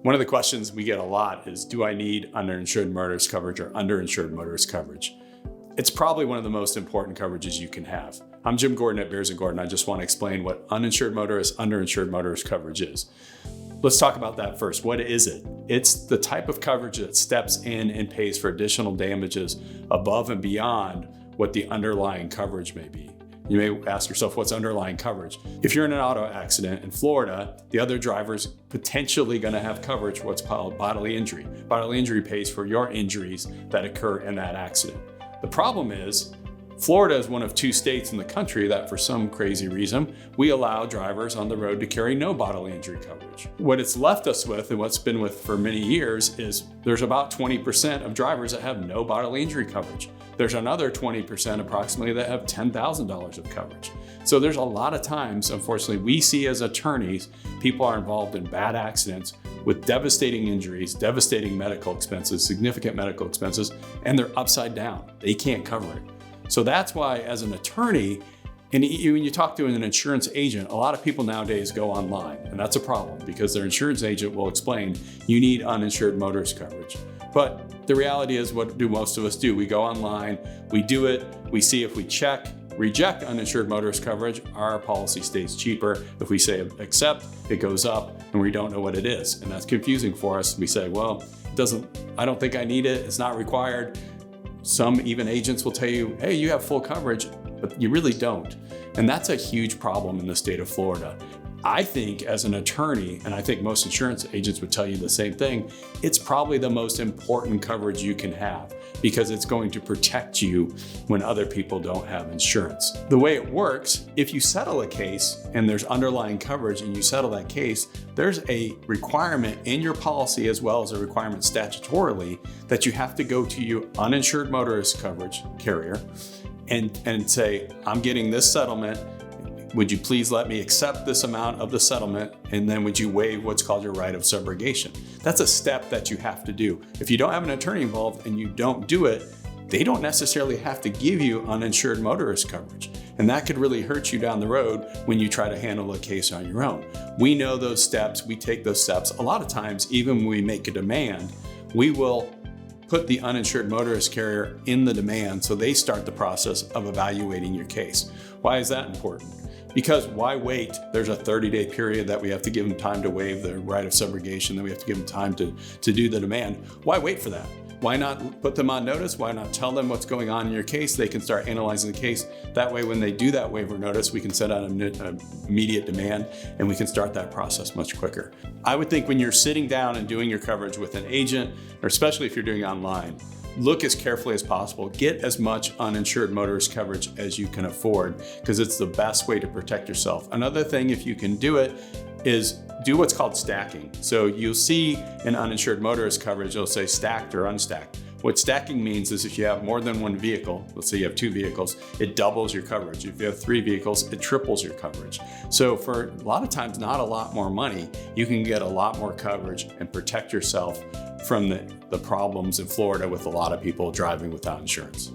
One of the questions we get a lot is, do I need uninsured motorist coverage or underinsured motorist coverage? It's probably one of the most important coverages you can have. I'm Jim Gordon at Beers & Gordon. I just want to explain what uninsured motorist, underinsured motorist coverage is. Let's talk about that first. What is it? It's the type of coverage that steps in and pays for additional damages above and beyond what the underlying coverage may be. You may ask yourself, what's underlying coverage? If you're in an auto accident in Florida, the other driver's potentially going to have coverage for what's called bodily injury. Bodily injury pays for your injuries that occur in that accident. The problem is, Florida is one of 2 states in the country that for some crazy reason, we allow drivers on the road to carry no bodily injury coverage. What it's left us with, and what's been with for many years, is there's about 20% of drivers that have no bodily injury coverage. There's another 20% approximately that have $10,000 of coverage. So there's a lot of times, unfortunately, we see as attorneys, people are involved in bad accidents with devastating injuries, devastating medical expenses, significant medical expenses, and they're upside down. They can't cover it. So that's why, as an attorney, and when you talk to an insurance agent, a lot of people nowadays go online, and that's a problem because their insurance agent will explain you need uninsured motorist coverage. But the reality is, what do most of us do? We go online, we do it, we see if we reject uninsured motorist coverage, our policy stays cheaper. If we say accept, it goes up, and we don't know what it is. And that's confusing for us. We say, well, I don't think I need it, it's not required. Some even agents will tell you, hey, you have full coverage, but you really don't. And that's a huge problem in the state of Florida. I think as an attorney, and I think most insurance agents would tell you the same thing, it's probably the most important coverage you can have because it's going to protect you when other people don't have insurance. The way it works, if you settle a case and there's underlying coverage and you settle that case, there's a requirement in your policy as well as a requirement statutorily that you have to go to your uninsured motorist coverage carrier and say, I'm getting this settlement. Would you please let me accept this amount of the settlement? And then would you waive what's called your right of subrogation? That's a step that you have to do. If you don't have an attorney involved and you don't do it, they don't necessarily have to give you uninsured motorist coverage. And that could really hurt you down the road when you try to handle a case on your own. We know those steps, we take those steps. A lot of times, even when we make a demand, we will put the uninsured motorist carrier in the demand so they start the process of evaluating your case. Why is that important? Because why wait? There's a 30-day period that we have to give them time to waive the right of subrogation, then we have to give them time to do the demand. Why wait for that? Why not put them on notice? Why not tell them what's going on in your case? They can start analyzing the case. That way, when they do that waiver notice, we can send out an immediate demand and we can start that process much quicker. I would think when you're sitting down and doing your coverage with an agent, or especially if you're doing online, look as carefully as possible. Get as much uninsured motorist coverage as you can afford because it's the best way to protect yourself. Another thing, if you can do it, is do what's called stacking. So you'll see in uninsured motorist coverage, it'll say stacked or unstacked. What stacking means is if you have more than one vehicle, let's say you have 2 vehicles, it doubles your coverage. If you have 3 vehicles, it triples your coverage. So for a lot of times, not a lot more money, you can get a lot more coverage and protect yourself from the problems in Florida with a lot of people driving without insurance.